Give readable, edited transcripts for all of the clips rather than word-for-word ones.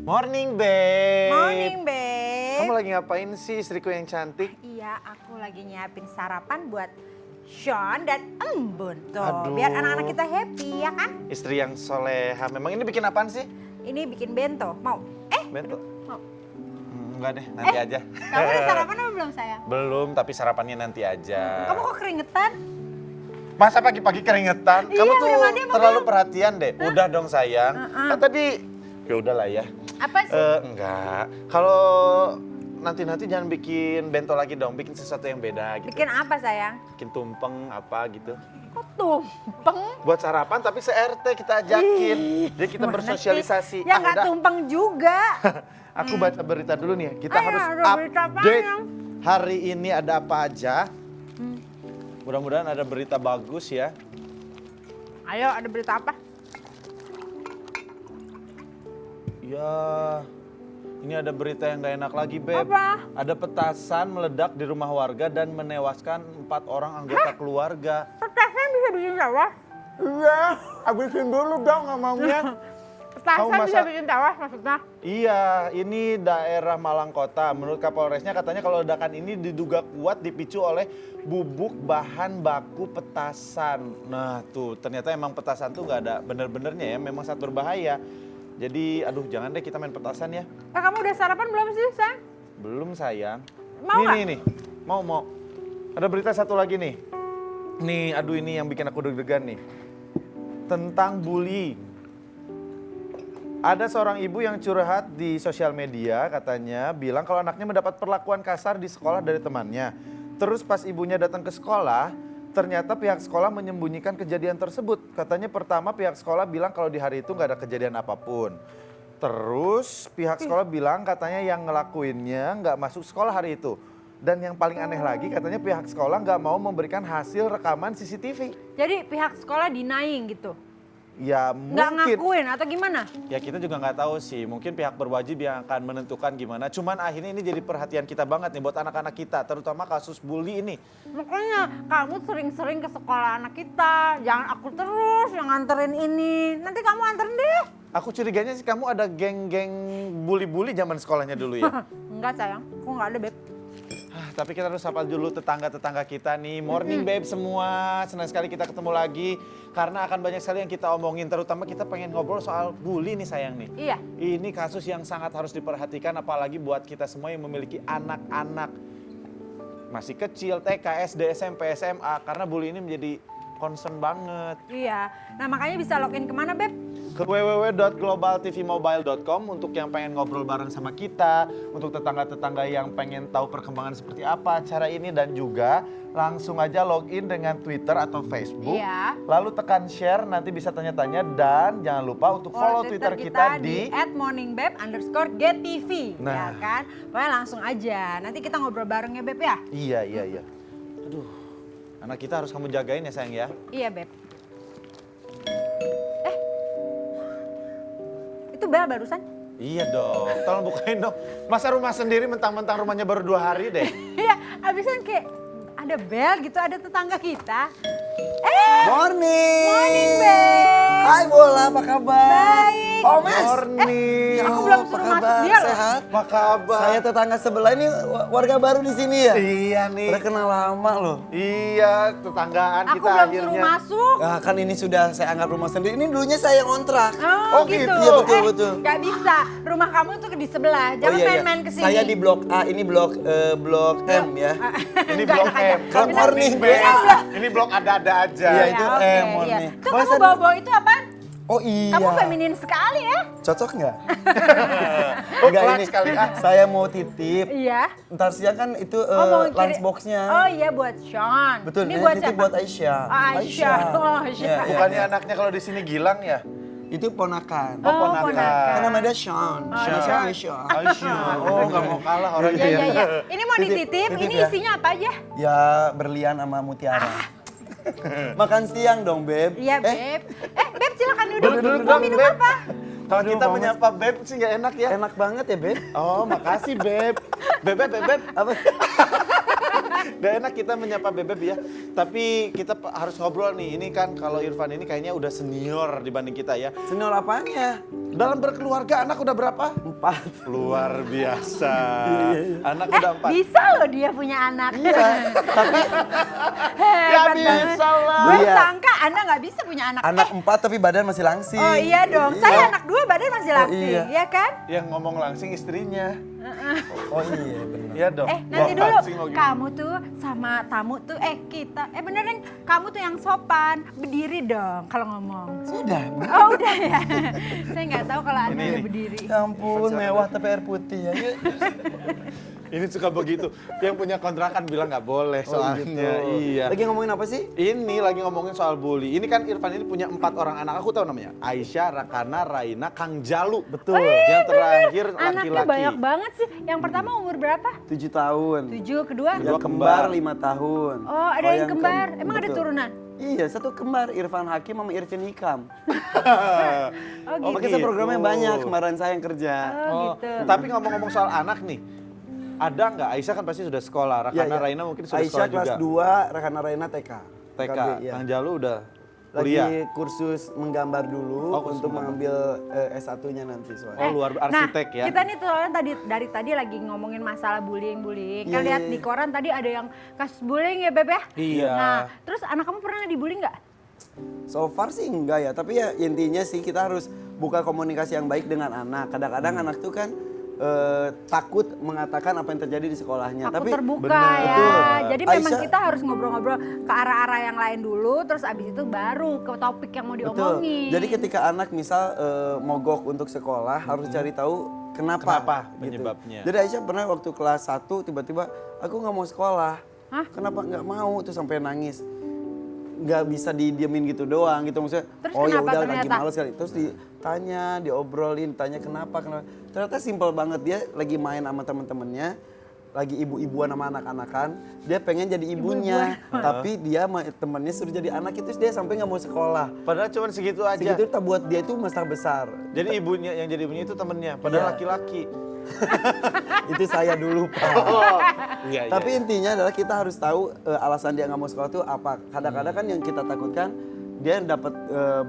Morning, Beb. Morning, Beb. Kamu lagi ngapain sih, istriku yang cantik? Iya, aku lagi nyiapin sarapan buat Sean dan Embun. Tuh, Aduh. biar anak-anak kita happy, ya kan? Istri yang soleha. Memang ini bikin apaan sih? Ini bikin bento. Mau? Bento? Mau? Enggak deh, nanti aja. Kamu udah sarapan apa belum, sayang? Belum, tapi sarapannya nanti aja. Kamu kok keringetan? Masa pagi-pagi keringetan? Iya, Kamu tuh udah mandi apa terlalu belum? perhatian deh. Udah dong sayang. Kan tadi, ya udahlah ya. Apa sih? Enggak. Kalau nanti jangan bikin bento lagi dong. Bikin sesuatu yang beda gitu. Bikin apa, sayang? Bikin tumpeng apa gitu. Kok tumpeng? Buat sarapan tapi se-RT kita ajakin. Jadi kita Gimana bersosialisasi. sih? Ya nggak udah. tumpeng juga. Aku baca berita dulu nih. Kita Ayo, harus ada berita apaan, update Yang? hari ini ada apa aja. Mudah-mudahan ada berita bagus ya. Ayo, ada berita apa? Ya, ini ada berita yang gak enak lagi, Beb. Apa? Ada petasan meledak di rumah warga dan menewaskan 4 orang anggota keluarga. Petasan bisa bikin tawas? Iya, habisin dulu dong ngomongnya. Petasan Kamu bisa masa- bikin tawas maksudnya? Iya, ini daerah Malang Kota. Menurut Kapolresnya katanya kalau ledakan ini diduga kuat dipicu oleh bubuk bahan baku petasan. Nah tuh, ternyata emang petasan tuh gak ada bener-benernya ya, memang sangat berbahaya. Jadi, aduh jangan deh kita main petasan ya. Kamu udah sarapan belum sih, sayang? Belum sayang. Mau nggak? Nih. Mau. Ada berita satu lagi nih. Nih, aduh ini yang bikin aku deg-degan nih. Tentang bully. Ada seorang ibu yang curhat di sosial media katanya bilang kalau anaknya mendapat perlakuan kasar di sekolah dari temannya. Terus pas ibunya datang ke sekolah, ternyata pihak sekolah menyembunyikan kejadian tersebut. Katanya pertama pihak sekolah bilang kalau di hari itu nggak ada kejadian apapun. Terus pihak sekolah bilang katanya yang ngelakuinnya nggak masuk sekolah hari itu. Dan yang paling aneh lagi katanya pihak sekolah nggak mau memberikan hasil rekaman CCTV. Jadi pihak sekolah denying gitu? Ya Nggak mungkin. ngakuin atau gimana? Ya kita juga nggak tahu sih, mungkin pihak berwajib yang akan menentukan gimana. Cuman akhirnya ini jadi perhatian kita banget nih buat anak-anak kita, terutama kasus bully ini. Makanya kamu sering-sering ke sekolah anak kita. Jangan aku terus yang nganterin ini. Nanti kamu anterin deh. Aku curiganya sih kamu ada geng-geng bully-bully zaman sekolahnya dulu ya. Enggak, sayang. Aku nggak ada, Beb. Tapi kita harus sapa dulu tetangga-tetangga kita nih. Morning babe semua, senang sekali kita ketemu lagi. Karena akan banyak sekali yang kita omongin, terutama kita pengen ngobrol soal bully nih sayang nih. Iya. Ini kasus yang sangat harus diperhatikan apalagi buat kita semua yang memiliki anak-anak. Masih kecil, TK, SD, SMP, SMA. Karena bully ini menjadi concern banget. Iya. Nah, makanya bisa login kemana, Beb? Ke www.globaltvmobile.com untuk yang pengen ngobrol bareng sama kita, untuk tetangga-tetangga yang pengen tahu perkembangan seperti apa acara ini, dan juga langsung aja login dengan Twitter atau Facebook. Iya. Lalu tekan share, nanti bisa tanya-tanya, dan jangan lupa untuk follow Twitter kita di @morningbeb_GTV. Nah. Ya kan? Pokoknya langsung aja. Nanti kita ngobrol bareng ya, Beb ya? Iya. Aduh, anak kita harus kamu jagain ya sayang ya. Iya, Beb. Itu bel barusan? Iya dong, tolong bukain dong. Masa rumah sendiri mentang-mentang rumahnya baru 2 hari deh. Iya, abisan kayak ada bel gitu, ada tetangga kita. Morning. Morning, Beb. Hai Bola, apa kabar? Baik. Pak Omes. Morning. Aku belum apa suruh masuk kabar? dia loh. Sehat? Apa kabar? Saya tetangga sebelah ini warga baru di sini ya? Iya nih. Udah kenal lama loh. Iya, tetanggaan Aku kita belum akhirnya. suruh masuk. Nah, kan ini sudah saya anggap rumah sendiri. Ini dulunya saya yang ngontrak. Oh, gitu. Iya, betul. Gak bisa, rumah kamu tuh di sebelah. Jangan main-main ke sini. Saya di blok A, ini blok M ya. Ini Enggak, blok enak aja. M. Good morning, Beb. Beb. Ini blok ada-ada aja. Iya, Ya, itu oke, M, iya. morning. Tuh Boleh kamu saya- bawa-bawa itu apaan? Oh iya. Kamu feminin sekali ya? Cocok nggak? Oh, Enggak kelas ini. sekali, ah. Saya mau titip. Iya. Ntar siang kan itu mau kirim- lunchbox-nya. Oh iya buat Sean. Betul, Ini ini buat titip siapa? buat Aisyah. Oh, Aisyah. Oh, Aisyah. Iya, iya. Bukannya anaknya kalau di sini Gilang ya? Itu ponakan. Oh, ponakan. ponakan. Kan namanya Sean. Sean. Aisyah. Aisyah. Oh, nggak mau kalah orangnya. Iya, iya, iya. Ini mau Titip, dititip, titip ini ya. isinya apa aja? Ya berlian sama mutiara. Makan siang dong, Beb. Iya, Beb. Beb silakan duduk. Duduk Mau minum Beb. apa? Kalau Aduh, kita Pak Mas. menyapa Beb sih nggak enak ya. Enak banget ya, Beb. Oh, makasih Beb. Beb. Apa? Gak enak kita menyapa Bebeb ya. Tapi kita harus ngobrol nih. Ini kan kalau Irfan ini kayaknya udah senior dibanding kita ya. Senior apanya? Dalam berkeluarga anak udah berapa? 4. Luar biasa. Anak udah 4. Bisa loh dia punya anak. Iya, tapi Ya Hebat banget. bisa lah. Gue Iya. sangka Anda nggak bisa punya anak. anak 4 tapi badan masih langsing. Oh iya dong, saya anak 2 badan masih Oh, langsing, iya. ya kan? Yang ngomong langsing istrinya. Oh iya benar. Iya dong. Nanti Wah, dulu, langsing mau gimana? kamu tuh sama tamu tuh, beneran kamu tuh yang sopan, berdiri dong kalau ngomong. Sudah. Oh udah ya, saya nggak tahu kalau Anda Ini. udah berdiri. Ya ampun, mewah tapi air putih ya. Yuk. Ini suka begitu. Yang punya kontrakan bilang nggak boleh soalnya. Iya. Lagi ngomongin apa sih? Ini lagi ngomongin soal bully. Ini kan Irfan ini punya 4 orang anak. Aku tahu namanya. Aisyah, Rakana, Raina, Kang Jalu. Betul. Yang terakhir Anaknya laki-laki. banyak banget sih. Yang pertama umur berapa? 7 tahun. 7, kedua? Yang Dua kembar kembar. 5 tahun. Oh ada yang kembar, emang ada betul. turunan? Iya, satu kembar Irfan Hakim sama Irfan Hikam. Oh gitu. Makanya saya programnya banyak, kemarin saya yang kerja. Oh gitu. Tapi ngomong-ngomong soal anak nih. Ada nggak? Aisyah kan pasti sudah sekolah. Rakana, Iya, iya. Raina mungkin sudah Aisyah sekolah kelas juga. 2, Rakana Raina TK. TK. KB, iya. Kang Jalu udah Lagi kuliah. kursus menggambar dulu Oh, kursus untuk menggambar. mengambil S1-nya nanti soalnya. Oh, luar arsitek nah, ya. kita nih soalnya dari tadi lagi ngomongin masalah bullying. Kan Iya, lihat iya, di iya. koran tadi ada yang kasus bullying ya Beb ya? Iya. Nah, terus anak kamu pernah dibully nggak? So far sih enggak ya, tapi ya intinya sih kita harus buka komunikasi yang baik dengan anak. Kadang-kadang anak tuh kan takut mengatakan apa yang terjadi di sekolahnya. Aku tapi terbuka bener. ya. Betul. Jadi memang Aisyah- kita harus ngobrol-ngobrol ke arah-arah yang lain dulu, terus abis itu baru ke topik yang mau Betul. diomongin. Jadi ketika anak misal mogok untuk sekolah harus cari tahu kenapa. Kenapa gitu. penyebabnya. Jadi Aisyah pernah waktu kelas 1 tiba-tiba aku nggak mau sekolah. Hah? Kenapa nggak mau? Terus sampai nangis. Nggak bisa didiemin gitu doang gitu maksudnya. Terus Oh ya kenapa udah lagi ternyata? males kali. Terus ditanya, diobrolin, tanya kenapa. Ternyata simpel banget, dia lagi main sama temen-temennya, lagi ibu-ibuan sama anak-anakan, dia pengen jadi ibunya, tapi dia sama temennya suruh jadi anak itu dia sampai nggak mau sekolah. Padahal cuma segitu aja. Segitu tak buat dia itu masalah besar. Jadi ibunya yang jadi ibunya itu temennya. Padahal Iya. laki-laki. Itu saya dulu Pak. Oh, iya, Tapi iya. intinya adalah kita harus tahu alasan dia nggak mau sekolah itu apa. Kadang-kadang kan yang kita takutkan dia dapat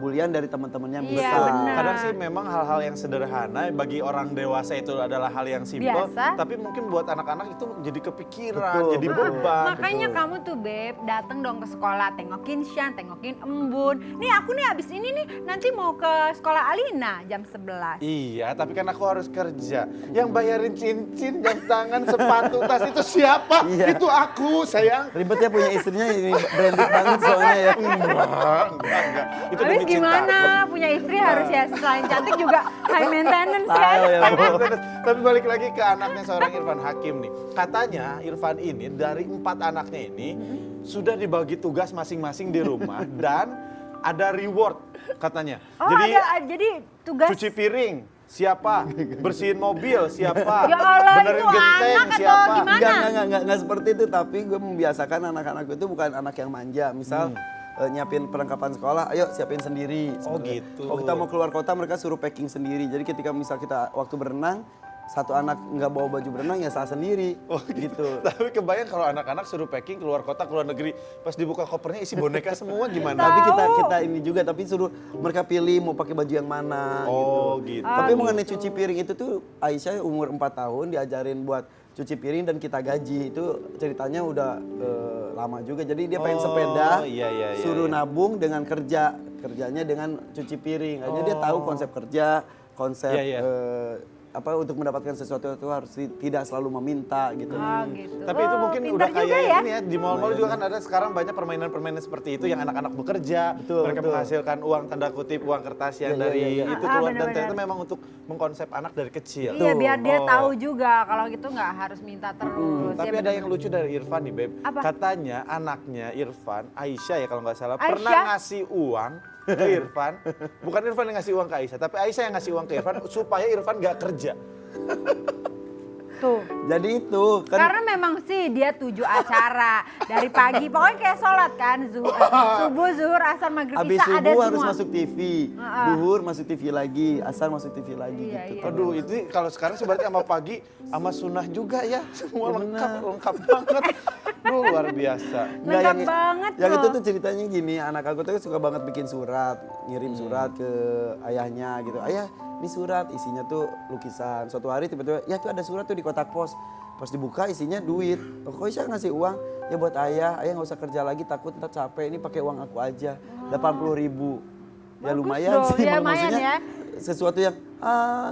bulian dari teman-teman yang Iya, besar. benar. Kadang sih memang hal-hal yang sederhana bagi orang dewasa itu adalah hal yang simpel, Biasa. tapi mungkin buat anak-anak itu jadi kepikiran, Betul, jadi betul. beban. Makanya betul. kamu tuh Beb, dateng dong ke sekolah, tengokin Shan, tengokin Embun. Nih aku nih abis ini nih nanti mau ke sekolah Alina jam 11. Iya, tapi kan aku harus kerja. Yang bayarin cincin, jam tangan, sepatu, tas itu siapa? Iya. Itu aku, sayang. Ribetnya punya istrinya ini branded banget soalnya ya. Enggak. Itu Habis demi cinta. gimana? Punya istri harus ya selain cantik juga high maintenance ya. Tahu ya, Bu. Tapi balik lagi ke anaknya seorang Irfan Hakim nih. Katanya Irfan ini dari 4 anaknya ini sudah dibagi tugas masing-masing di rumah dan ada reward katanya. Oh jadi tugas. Cuci piring siapa, bersihin mobil siapa, Ya Allah, benerin itu genteng anak atau siapa. gimana? Enggak seperti itu, tapi gue membiasakan anak-anakku itu bukan anak yang manja. Misal nyiapin perlengkapan sekolah, ayo siapin sendiri. Oh, sebenarnya. gitu. Kalau kita mau keluar kota mereka suruh packing sendiri. Jadi ketika misal kita waktu berenang, satu anak nggak bawa baju berenang ya salah sendiri. Oh gitu. Tapi kebayang kalau anak-anak suruh packing keluar kota, keluar negeri, pas dibuka kopernya isi boneka semua gimana? Tapi kita ini juga, tapi suruh mereka pilih mau pakai baju yang mana Oh, gitu. gitu. Tapi mengenai cuci piring itu tuh Aisyah umur 4 tahun diajarin buat cuci piring dan kita gaji. Itu ceritanya udah lama juga. Jadi dia pengen Oh, sepeda, iya, suruh iya. nabung dengan kerjanya dengan cuci piring. Akhirnya dia tahu konsep kerja, konsep Iya, iya. untuk mendapatkan sesuatu itu harus tidak selalu meminta gitu. Oh gitu. Tapi itu mungkin pintar udah juga kayak ya. ini ya, di mall-mall juga kan ada sekarang banyak permainan-permainan seperti itu yang anak-anak bekerja, Betul, mereka betul. menghasilkan uang tanda kutip, uang kertas yang Iya, dari iya, iya. itu Ah, keluar dan benar-benar. ternyata memang untuk mengkonsep anak dari kecil. Iya biar dia Oh. tahu juga kalau gitu nggak harus minta terus. Tapi Ya, ada yang lucu dari Irfan nih, Beb. Apa? Katanya anaknya Irfan, Aisyah ya kalau nggak salah, Aisyah? pernah ngasih uang ke Irfan. Bukan Irfan yang ngasih uang ke Aisyah, tapi Aisyah yang ngasih uang ke Irfan supaya Irfan nggak kerja. Tuh. Jadi itu kan Karena memang sih dia 7 acara dari pagi, pokoknya kayak sholat kan, subuh, zuhur, asar, maghrib, habis isya ada subuh semua. harus masuk TV, duhur masuk TV lagi, asar masuk TV lagi Iya, gitu. iya. Aduh, itu kalau sekarang sih berarti sama pagi sama sunnah juga ya. Semua lengkap banget. Duh, luar biasa. Nggak, Lengkap banget yang loh. itu tuh ceritanya gini, anak aku tuh suka banget bikin surat, ngirim surat ke ayahnya gitu. Ayah, ini surat isinya tuh lukisan. Suatu hari tiba-tiba, ya tuh ada surat tuh di kotak pos. Pas dibuka isinya duit. Oh, kok Isya ngasih uang? Ya buat ayah nggak usah kerja lagi takut ntar capek. Ini pakai uang aku aja, 80.000. Ya Bagus lumayan dong, sih, ya lumayan maksudnya ya. sesuatu yang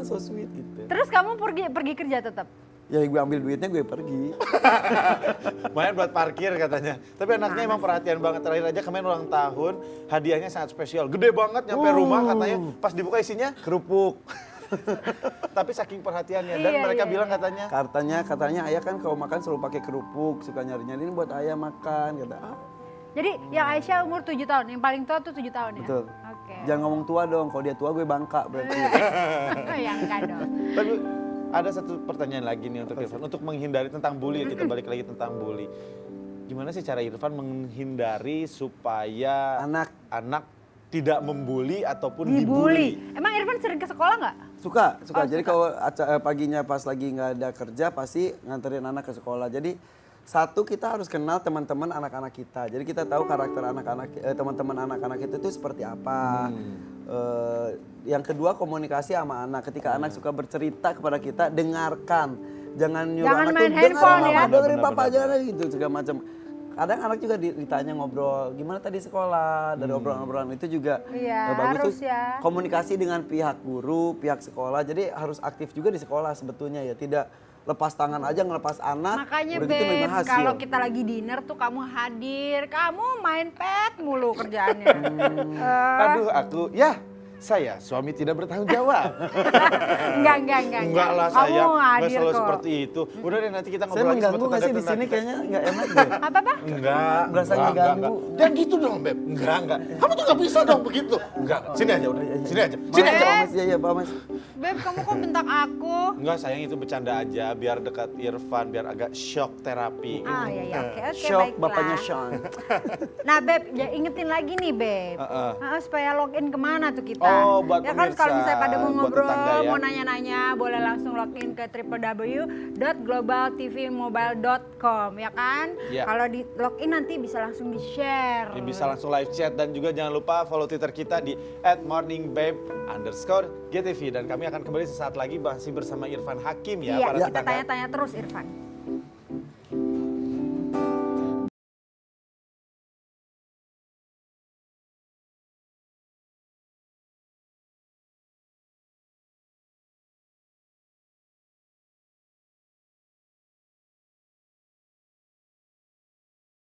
so sweet gitu. Terus kamu pergi kerja tetap? Ya gue ambil duitnya gue pergi. Lumayan buat parkir katanya. Tapi anaknya emang perhatian banget. Terakhir aja kemarin ulang tahun, hadiahnya sangat spesial. Gede banget nyampe rumah katanya. Pas dibuka isinya kerupuk. Tapi saking perhatiannya dan Iya, mereka iya, bilang iya. Katanya ayah kan kalau makan selalu pakai kerupuk, suka nyari-nyari ini buat ayah makan kata. Jadi yang Aisyah umur 7 tahun, yang paling tua tuh 7 tahun ya? Betul. Oke. Jangan ngomong tua dong, kalau dia tua gue bangka berarti. Ya enggak dong. Tapi ada satu pertanyaan lagi nih untuk Irfan. Untuk menghindari tentang bully, kita balik lagi tentang bully. Gimana sih cara Irfan menghindari supaya anak tidak membuli ataupun dibully? Emang Irfan sering ke sekolah nggak? Suka. Oh, Jadi suka. kalau paginya pas lagi nggak ada kerja pasti nganterin anak ke sekolah. Jadi satu kita harus kenal teman-teman anak-anak kita. Jadi kita tahu karakter teman-teman anak-anak itu tuh seperti apa. Yang kedua komunikasi sama anak. Ketika anak suka bercerita kepada kita, dengarkan. Jangan nyuruh Jangan anak main tuh, handphone dengar ya." mama, dengerin papa Benar-benar. jangan gitu segala macam. Kadang anak juga ditanya ngobrol, gimana tadi sekolah, dari obrolan-obrolan itu juga Iya, bagus harus tuh ya. komunikasi dengan pihak guru, pihak sekolah. Jadi harus aktif juga di sekolah sebetulnya ya, tidak lepas tangan aja ngelepas anak. Makanya udah gitu Beb, menerima hasil. kalau kita lagi dinner tuh kamu hadir, kamu main pet mulu kerjaannya. Aduh, saya suami tidak bertanggung jawab. Enggak lah Kamu sayang, nggak hadir selalu kok. seperti itu. Udah deh nanti kita Saya ngobrol lagi mengganggu nggak sih di tetangga-tetangga sini kita. kayaknya nggak enak deh. Apa-apa? Enggak, Berasa enggak, ngeganggu. Jangan gitu dong, Beb. Enggak. Kamu tuh gak bisa dong begitu. Enggak, sini aja udah. Sini aja. Sini aja. Pak Mas, iya Pak Mas. Beb, kamu kok bentak aku? Enggak, sayang itu bercanda aja biar dekat Irfan, biar agak shock terapi. Ah, iya, oke, Shock baiklah. bapaknya Sean. Nah, Beb, ya ingetin lagi nih, Beb. Supaya login kemana tuh kita? Oh, buat ya kan kalau pemirsa, misalnya pada mau buat ngobrol, tetangga ya. mau nanya-nanya, boleh langsung login ke www.globaltvmobile.com ya kan? Ya. Kalau di login nanti bisa langsung di-share. Ini bisa langsung live chat dan juga jangan lupa follow Twitter kita di @morningbabe_GTV dan kami akan kembali sesaat lagi masih bersama Irfan Hakim ya Iya, para kita tetangga. tanya-tanya terus Irfan.